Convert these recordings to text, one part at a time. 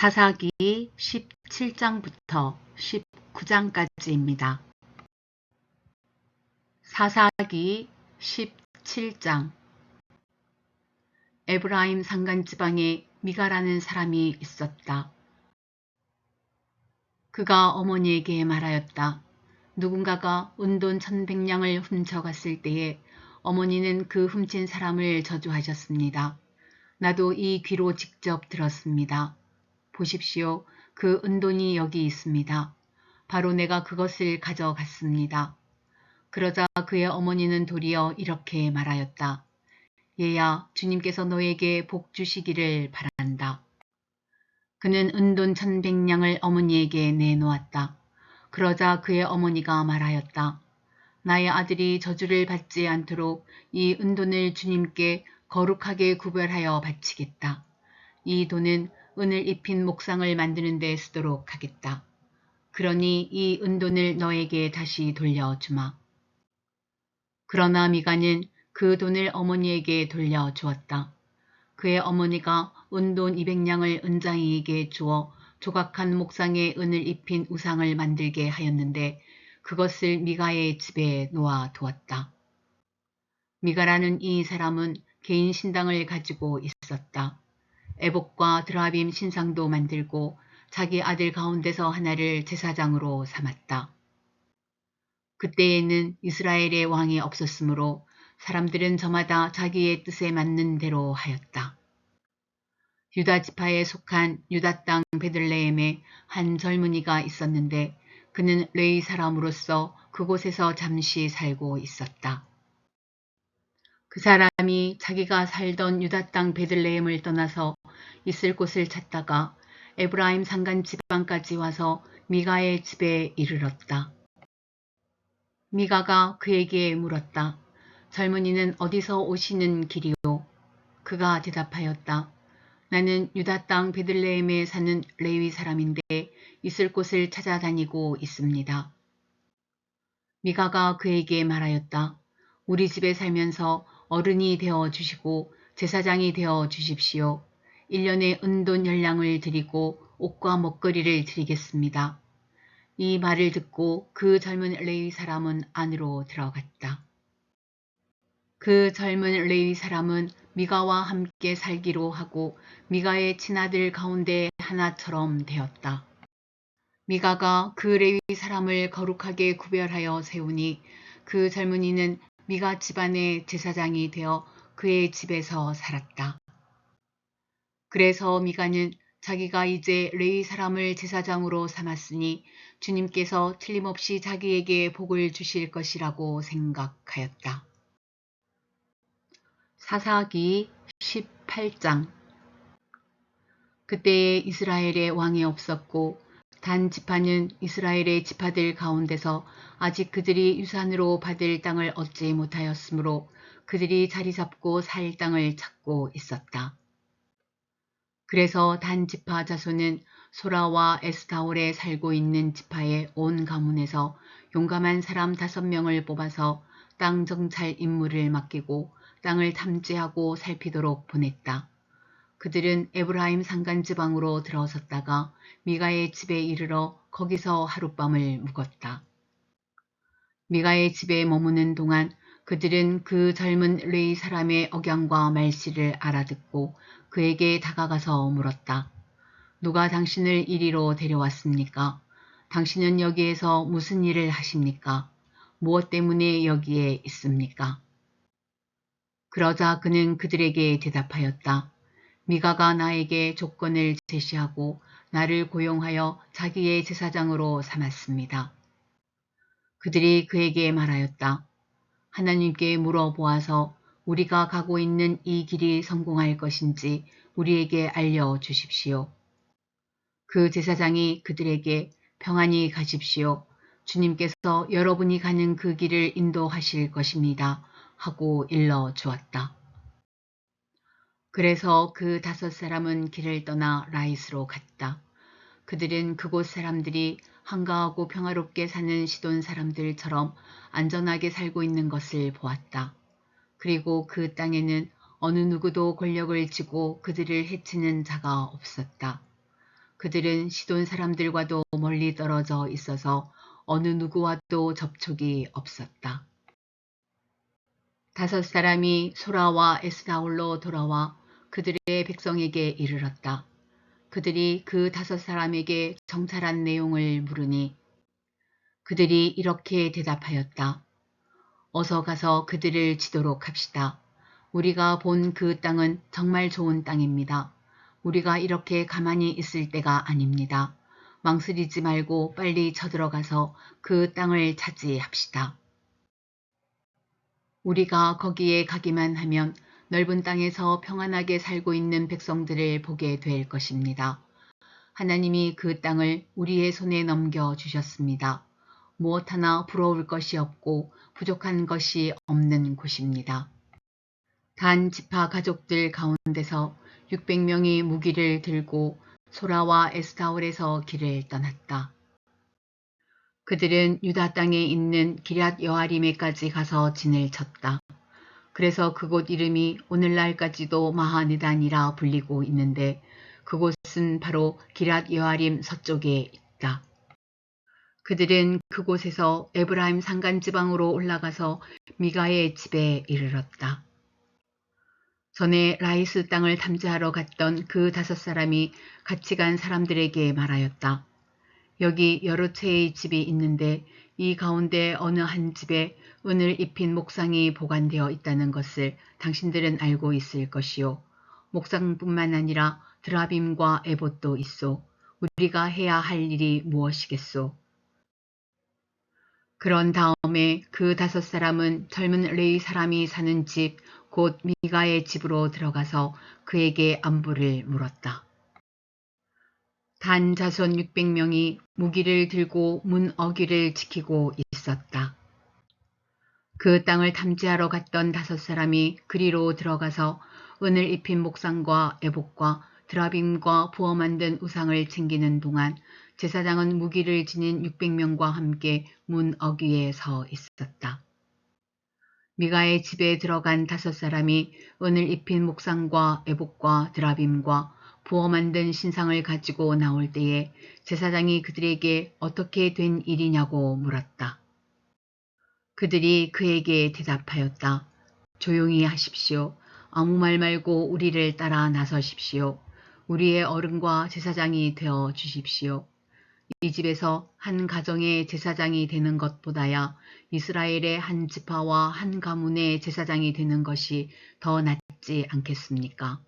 사사기 17장부터 19장까지입니다. 사사기 17장. 에브라임 산간지방에 미가라는 사람이 있었다. 그가 어머니에게 말하였다. 누군가가 은돈 1,100냥을 훔쳐갔을 때에 어머니는 그 훔친 사람을 저주하셨습니다. 나도 이 귀로 직접 들었습니다. 보십시오. 그 은돈이 여기 있습니다. 바로 내가 그것을 가져갔습니다. 그러자 그의 어머니는 도리어 이렇게 말하였다. 얘야, 주님께서 너에게 복 주시기를 바란다. 그는 은돈 1,100냥을 어머니에게 내놓았다. 그러자 그의 어머니가 말하였다. 나의 아들이 저주를 받지 않도록 이 은돈을 주님께 거룩하게 구별하여 바치겠다. 이 돈은 은을 입힌 목상을 만드는 데 쓰도록 하겠다. 그러니 이 은돈을 너에게 다시 돌려주마. 그러나 미가는 그 돈을 어머니에게 돌려주었다. 그의 어머니가 은돈 200냥을 은장이에게 주어 조각한 목상에 은을 입힌 우상을 만들게 하였는데 그것을 미가의 집에 놓아두었다. 미가라는 이 사람은 개인 신당을 가지고 있었다. 에봇과 드라빔 신상도 만들고 자기 아들 가운데서 하나를 제사장으로 삼았다. 그때에는 이스라엘의 왕이 없었으므로 사람들은 저마다 자기의 뜻에 맞는 대로 하였다. 유다 지파에 속한 유다 땅 베들레헴에 한 젊은이가 있었는데 그는 레위 사람으로서 그곳에서 잠시 살고 있었다. 그 사람이 자기가 살던 유다 땅 베들레헴을 떠나서 있을 곳을 찾다가 에브라임 산간 지방까지 와서 미가의 집에 이르렀다. 미가가 그에게 물었다. 젊은이는 어디서 오시는 길이오? 그가 대답하였다. 나는 유다 땅 베들레헴에 사는 레위 사람인데 있을 곳을 찾아다니고 있습니다. 미가가 그에게 말하였다. 우리 집에 살면서 어른이 되어 주시고 제사장이 되어 주십시오. 1년에 은돈 10냥을 드리고 옷과 먹거리를 드리겠습니다. 이 말을 듣고 그 젊은 레위 사람은 안으로 들어갔다. 그 젊은 레위 사람은 미가와 함께 살기로 하고 미가의 친아들 가운데 하나처럼 되었다. 미가가 그 레위 사람을 거룩하게 구별하여 세우니 그 젊은이는 미가 집안의 제사장이 되어 그의 집에서 살았다. 그래서 미가는 자기가 이제 레위 사람을 제사장으로 삼았으니 주님께서 틀림없이 자기에게 복을 주실 것이라고 생각하였다. 사사기 18장. 그때에 이스라엘에 왕이 없었고 단 지파는 이스라엘의 지파들 가운데서 아직 그들이 유산으로 받을 땅을 얻지 못하였으므로 그들이 자리 잡고 살 땅을 찾고 있었다. 그래서 단 지파 자손은 소라와 에스타올에 살고 있는 지파의 온 가문에서 용감한 사람 5명을 뽑아서 땅 정찰 임무를 맡기고 땅을 탐지하고 살피도록 보냈다. 그들은 에브라임 산간지방으로 들어섰다가 미가의 집에 이르러 거기서 하룻밤을 묵었다. 미가의 집에 머무는 동안 그들은 그 젊은 레위 사람의 억양과 말씨를 알아듣고 그에게 다가가서 물었다. 누가 당신을 이리로 데려왔습니까? 당신은 여기에서 무슨 일을 하십니까? 무엇 때문에 여기에 있습니까? 그러자 그는 그들에게 대답하였다. 미가가 나에게 조건을 제시하고 나를 고용하여 자기의 제사장으로 삼았습니다. 그들이 그에게 말하였다. 하나님께 물어보아서 우리가 가고 있는 이 길이 성공할 것인지 우리에게 알려주십시오. 그 제사장이 그들에게 평안히 가십시오. 주님께서 여러분이 가는 그 길을 인도하실 것입니다. 하고 일러주었다. 그래서 그 5사람은 길을 떠나 라이스로 갔다. 그들은 그곳 사람들이 한가하고 평화롭게 사는 시돈 사람들처럼 안전하게 살고 있는 것을 보았다. 그리고 그 땅에는 어느 누구도 권력을 쥐고 그들을 해치는 자가 없었다. 그들은 시돈 사람들과도 멀리 떨어져 있어서 어느 누구와도 접촉이 없었다. 5 사람이 소라와 에스다올로 돌아와 그들의 백성에게 이르렀다. 그들이 그 5 사람에게 정찰한 내용을 물으니 그들이 이렇게 대답하였다. 어서 가서 그들을 치도록 합시다. 우리가 본 그 땅은 정말 좋은 땅입니다. 우리가 이렇게 가만히 있을 때가 아닙니다. 망설이지 말고 빨리 쳐들어가서 그 땅을 차지합시다. 우리가 거기에 가기만 하면 넓은 땅에서 평안하게 살고 있는 백성들을 보게 될 것입니다. 하나님이 그 땅을 우리의 손에 넘겨주셨습니다. 무엇 하나 부러울 것이 없고 부족한 것이 없는 곳입니다. 단 지파 가족들 가운데서 600명이 무기를 들고 소라와 에스타올에서 길을 떠났다. 그들은 유다 땅에 있는 기럇 여아림에까지 가서 진을 쳤다. 그래서 그곳 이름이 오늘날까지도 마하네단이라 불리고 있는데 그곳은 바로 기럇 여아림 서쪽에 있다. 그들은 그곳에서 에브라임 산간지방으로 올라가서 미가의 집에 이르렀다. 전에 라이스 땅을 탐지하러 갔던 그 5 사람이 같이 간 사람들에게 말하였다. 여기 여러 채의 집이 있는데 이 가운데 어느 한 집에 은을 입힌 목상이 보관되어 있다는 것을 당신들은 알고 있을 것이요. 목상뿐만 아니라 드라빔과 에봇도 있소. 우리가 해야 할 일이 무엇이겠소? 그런 다음에 그 5 사람은 젊은 레위 사람이 사는 집, 곧 미가의 집으로 들어가서 그에게 안부를 물었다. 단 자손 600명이 무기를 들고 문 어귀를 지키고 있었다. 그 땅을 탐지하러 갔던 5 사람이 그리로 들어가서 은을 입힌 목상과 에봇과 드라빔과 부어 만든 우상을 챙기는 동안 제사장은 무기를 지닌 600명과 함께 문 어귀에 서 있었다. 미가의 집에 들어간 5 사람이 은을 입힌 목상과 에봇과 드라빔과 부어 만든 신상을 가지고 나올 때에 제사장이 그들에게 어떻게 된 일이냐고 물었다. 그들이 그에게 대답하였다. 조용히 하십시오. 아무 말 말고 우리를 따라 나서십시오. 우리의 어른과 제사장이 되어 주십시오. 이 집에서 한 가정의 제사장이 되는 것보다야 이스라엘의 한 지파와 한 가문의 제사장이 되는 것이 더 낫지 않겠습니까?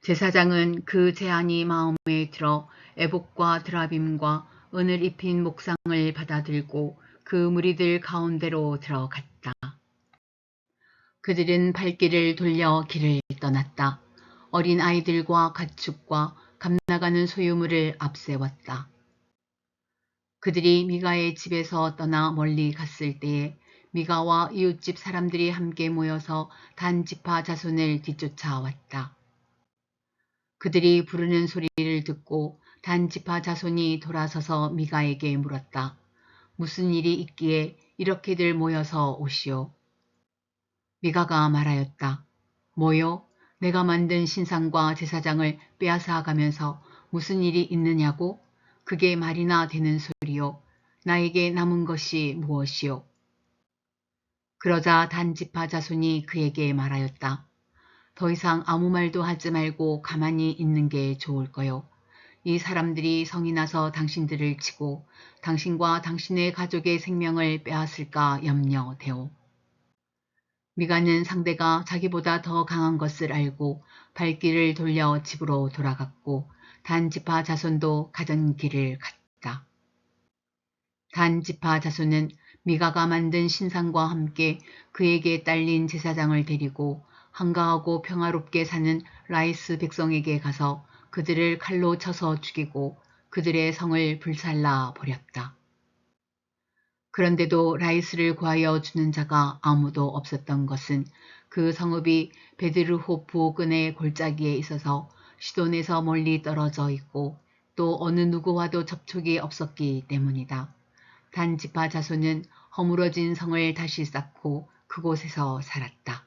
제사장은 그 제안이 마음에 들어 에봇과 드라빔과 은을 입힌 목상을 받아들고 그 무리들 가운데로 들어갔다. 그들은 발길을 돌려 길을 떠났다. 어린 아이들과 가축과 감나가는 소유물을 앞세웠다. 그들이 미가의 집에서 떠나 멀리 갔을 때에 미가와 이웃집 사람들이 함께 모여서 단 지파 자손을 뒤쫓아왔다. 그들이 부르는 소리를 듣고 단 지파 자손이 돌아서서 미가에게 물었다. 무슨 일이 있기에 이렇게들 모여서 오시오? 미가가 말하였다. 뭐요? 내가 만든 신상과 제사장을 빼앗아 가면서 무슨 일이 있느냐고? 그게 말이나 되는 소리요. 나에게 남은 것이 무엇이요? 그러자 단 지파 자손이 그에게 말하였다. 더 이상 아무 말도 하지 말고 가만히 있는 게 좋을 거요. 이 사람들이 성이 나서 당신들을 치고 당신과 당신의 가족의 생명을 빼앗을까 염려되오. 미가는 상대가 자기보다 더 강한 것을 알고 발길을 돌려 집으로 돌아갔고 단 지파 자손도 가던 길을 갔다. 단 지파 자손은 미가가 만든 신상과 함께 그에게 딸린 제사장을 데리고 한가하고 평화롭게 사는 라이스 백성에게 가서 그들을 칼로 쳐서 죽이고 그들의 성을 불살라 버렸다. 그런데도 라이스를 구하여 주는 자가 아무도 없었던 것은 그 성읍이 베드르홉 부호근의 골짜기에 있어서 시돈에서 멀리 떨어져 있고 또 어느 누구와도 접촉이 없었기 때문이다. 단 지파 자손은 허물어진 성을 다시 쌓고 그곳에서 살았다.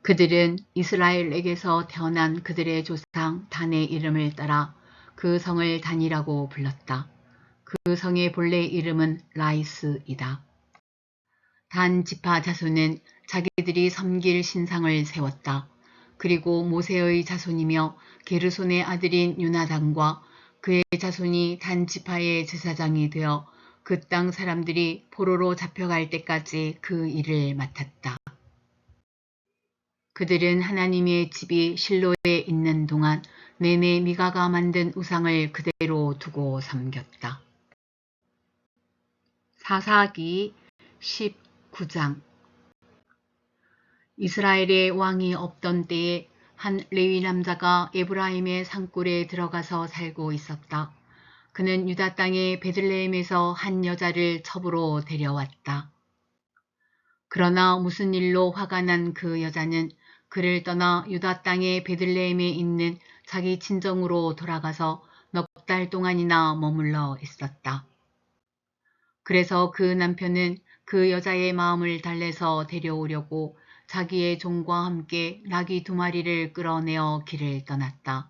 그들은 이스라엘에게서 태어난 그들의 조상 단의 이름을 따라 그 성을 단이라고 불렀다. 그 성의 본래 이름은 라이스이다. 단 지파 자손은 자기들이 섬길 신상을 세웠다. 그리고 모세의 자손이며 게르손의 아들인 유나단과 그의 자손이 단 지파의 제사장이 되어 그 땅 사람들이 포로로 잡혀갈 때까지 그 일을 맡았다. 그들은 하나님의 집이 실로에 있는 동안 내내 미가가 만든 우상을 그대로 두고 섬겼다. 사사기 19장. 이스라엘의 왕이 없던 때에 한 레위 남자가 에브라임의 산골에 들어가서 살고 있었다. 그는 유다 땅의 베들레헴에서 한 여자를 첩으로 데려왔다. 그러나 무슨 일로 화가 난 그 여자는 그를 떠나 유다 땅의 베들레헴에 있는 자기 친정으로 돌아가서 넉 달 동안이나 머물러 있었다. 그래서 그 남편은 그 여자의 마음을 달래서 데려오려고 자기의 종과 함께 나귀 2마리를 끌어내어 길을 떠났다.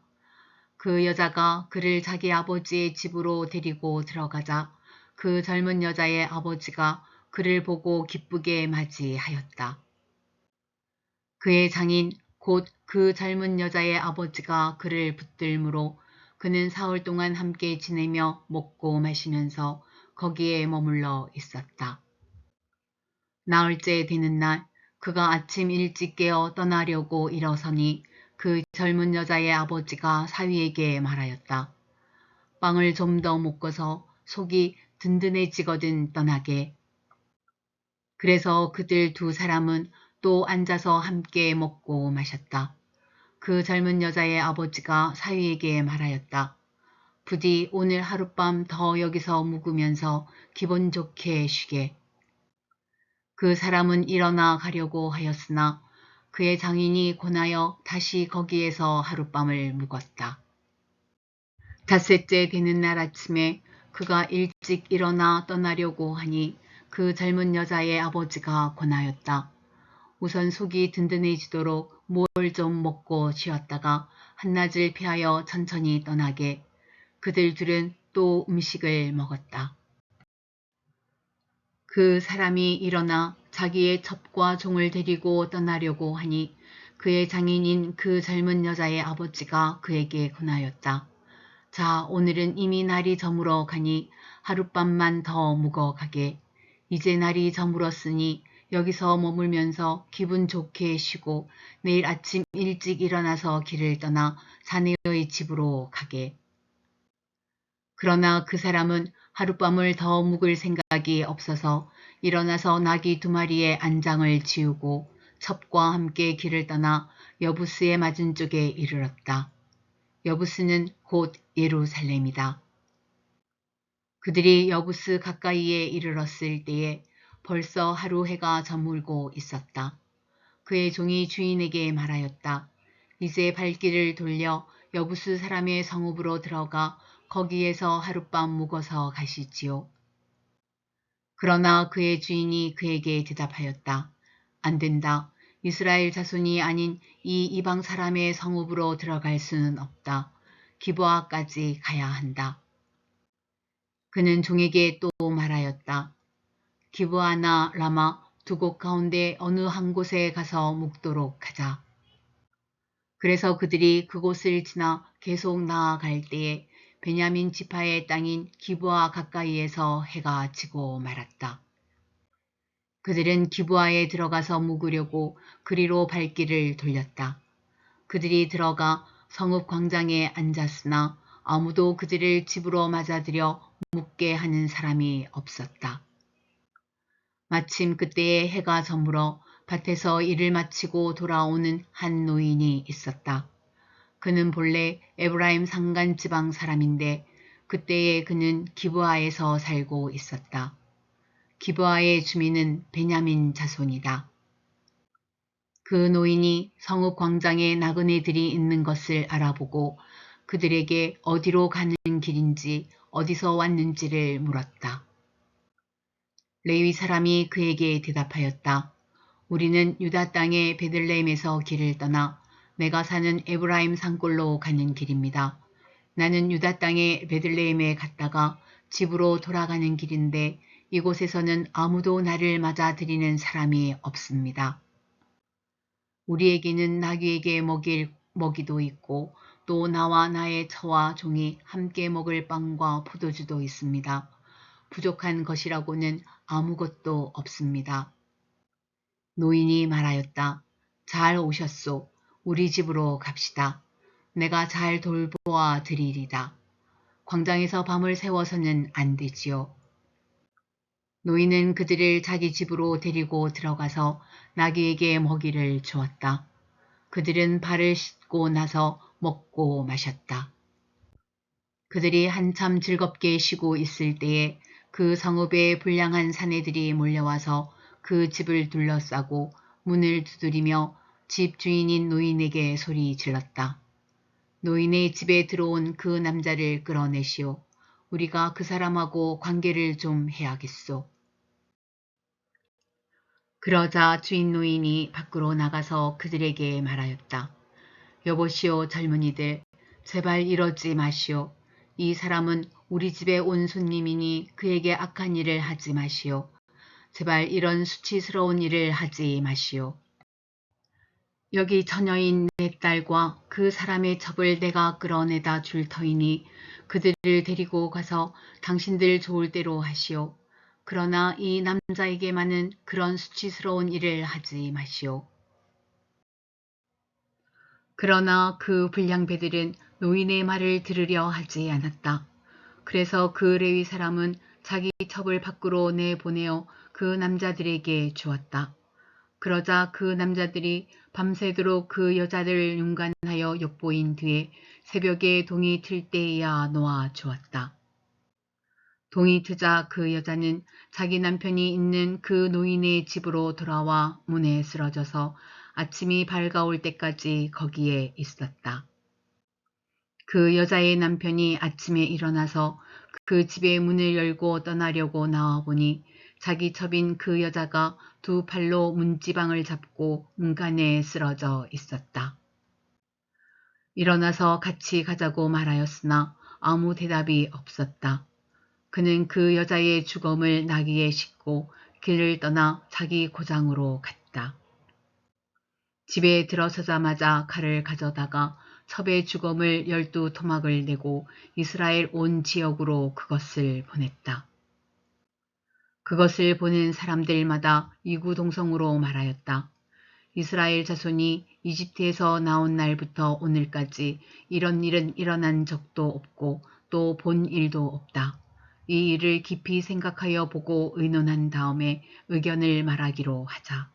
그 여자가 그를 자기 아버지의 집으로 데리고 들어가자 그 젊은 여자의 아버지가 그를 보고 기쁘게 맞이하였다. 그의 장인 곧 그 젊은 여자의 아버지가 그를 붙들므로 그는 사흘 동안 함께 지내며 먹고 마시면서 거기에 머물러 있었다. 나흘째 되는 날 그가 아침 일찍 깨어 떠나려고 일어서니 그 젊은 여자의 아버지가 사위에게 말하였다. 빵을 좀 더 먹고서 속이 든든해지거든 떠나게. 그래서 그들 2사람은 또 앉아서 함께 먹고 마셨다. 그 젊은 여자의 아버지가 사위에게 말하였다. 부디 오늘 하룻밤 더 여기서 묵으면서 기분 좋게 쉬게. 그 사람은 일어나 가려고 하였으나 그의 장인이 권하여 다시 거기에서 하룻밤을 묵었다. 닷새째 되는 날 아침에 그가 일찍 일어나 떠나려고 하니 그 젊은 여자의 아버지가 권하였다. 우선 속이 든든해지도록 뭘 좀 먹고 쉬었다가 한낮을 피하여 천천히 떠나게. 그들 둘은 또 음식을 먹었다. 그 사람이 일어나 자기의 첩과 종을 데리고 떠나려고 하니 그의 장인인 그 젊은 여자의 아버지가 그에게 권하였다. 자, 오늘은 이미 날이 저물어 가니 하룻밤만 더 묵어 가게. 이제 날이 저물었으니 여기서 머물면서 기분 좋게 쉬고 내일 아침 일찍 일어나서 길을 떠나 자네의 집으로 가게. 그러나 그 사람은 하룻밤을 더 묵을 생각이 없어서 일어나서 나귀 2마리의 안장을 지우고 첩과 함께 길을 떠나 여부스의 맞은 쪽에 이르렀다. 여부스는 곧 예루살렘이다. 그들이 여부스 가까이에 이르렀을 때에 벌써 하루 해가 저물고 있었다. 그의 종이 주인에게 말하였다. 이제 발길을 돌려 여부스 사람의 성읍으로 들어가 거기에서 하룻밤 묵어서 가시지요. 그러나 그의 주인이 그에게 대답하였다. 안 된다. 이스라엘 자손이 아닌 이 이방 사람의 성읍으로 들어갈 수는 없다. 기브아까지 가야 한다. 그는 종에게 또 말하였다. 기브아나 라마 2곳 가운데 어느 한 곳에 가서 묵도록 하자. 그래서 그들이 그곳을 지나 계속 나아갈 때에 베냐민 지파의 땅인 기브아 가까이에서 해가 지고 말았다. 그들은 기브아에 들어가서 묵으려고 그리로 발길을 돌렸다. 그들이 들어가 성읍 광장에 앉았으나 아무도 그들을 집으로 맞아들여 묵게 하는 사람이 없었다. 마침 그때에 해가 저물어 밭에서 일을 마치고 돌아오는 한 노인이 있었다. 그는 본래 에브라임 산간 지방 사람인데 그때에 그는 기브아에서 살고 있었다. 기브아의 주민은 베냐민 자손이다. 그 노인이 성읍 광장에 나그네들이 있는 것을 알아보고 그들에게 어디로 가는 길인지 어디서 왔는지를 물었다. 레위 사람이 그에게 대답하였다. 우리는 유다 땅의 베들레헴에서 길을 떠나 내가 사는 에브라임 산골로 가는 길입니다. 나는 유다 땅의 베들레헴에 갔다가 집으로 돌아가는 길인데 이곳에서는 아무도 나를 맞아들이는 사람이 없습니다. 우리에게는 나귀에게 먹일 먹이도 있고 또 나와 나의 처와 종이 함께 먹을 빵과 포도주도 있습니다. 부족한 것이라고는 아무것도 없습니다. 노인이 말하였다. 잘 오셨소. 우리 집으로 갑시다. 내가 잘 돌보아 드리리다. 광장에서 밤을 새워서는 안 되지요. 노인은 그들을 자기 집으로 데리고 들어가서 나귀에게 먹이를 주었다. 그들은 발을 씻고 나서 먹고 마셨다. 그들이 한참 즐겁게 쉬고 있을 때에 그 성읍에 불량한 사내들이 몰려와서 그 집을 둘러싸고 문을 두드리며 집 주인인 노인에게 소리 질렀다. 노인의 집에 들어온 그 남자를 끌어내시오. 우리가 그 사람하고 관계를 좀 해야겠소. 그러자 주인 노인이 밖으로 나가서 그들에게 말하였다. 여보시오 젊은이들, 제발 이러지 마시오. 이 사람은 우리 집에 온 손님이니 그에게 악한 일을 하지 마시오. 제발 이런 수치스러운 일을 하지 마시오. 여기 처녀인 내 딸과 그 사람의 첩을 내가 끌어내다 줄 터이니 그들을 데리고 가서 당신들 좋을 대로 하시오. 그러나 이 남자에게만은 그런 수치스러운 일을 하지 마시오. 그러나 그 불량배들은 노인의 말을 들으려 하지 않았다. 그래서 그 레위 사람은 자기 첩을 밖으로 내보내어 그 남자들에게 주었다. 그러자 그 남자들이 밤새도록 그 여자들을 윤관하여 엿보인 뒤에 새벽에 동이 틀 때에야 놓아 주었다. 동이 트자 그 여자는 자기 남편이 있는 그 노인의 집으로 돌아와 문에 쓰러져서 아침이 밝아올 때까지 거기에 있었다. 그 여자의 남편이 아침에 일어나서 그 집의 문을 열고 떠나려고 나와보니 자기 첩인 그 여자가 두 팔로 문지방을 잡고 문간에 쓰러져 있었다. 일어나서 같이 가자고 말하였으나 아무 대답이 없었다. 그는 그 여자의 죽음을 나귀에 싣고 길을 떠나 자기 고장으로 갔다. 집에 들어서자마자 칼을 가져다가 첩의 죽음을 12토막을 내고 이스라엘 온 지역으로 그것을 보냈다. 그것을 보는 사람들마다 이구동성으로 말하였다. 이스라엘 자손이 이집트에서 나온 날부터 오늘까지 이런 일은 일어난 적도 없고 또 본 일도 없다. 이 일을 깊이 생각하여 보고 의논한 다음에 의견을 말하기로 하자.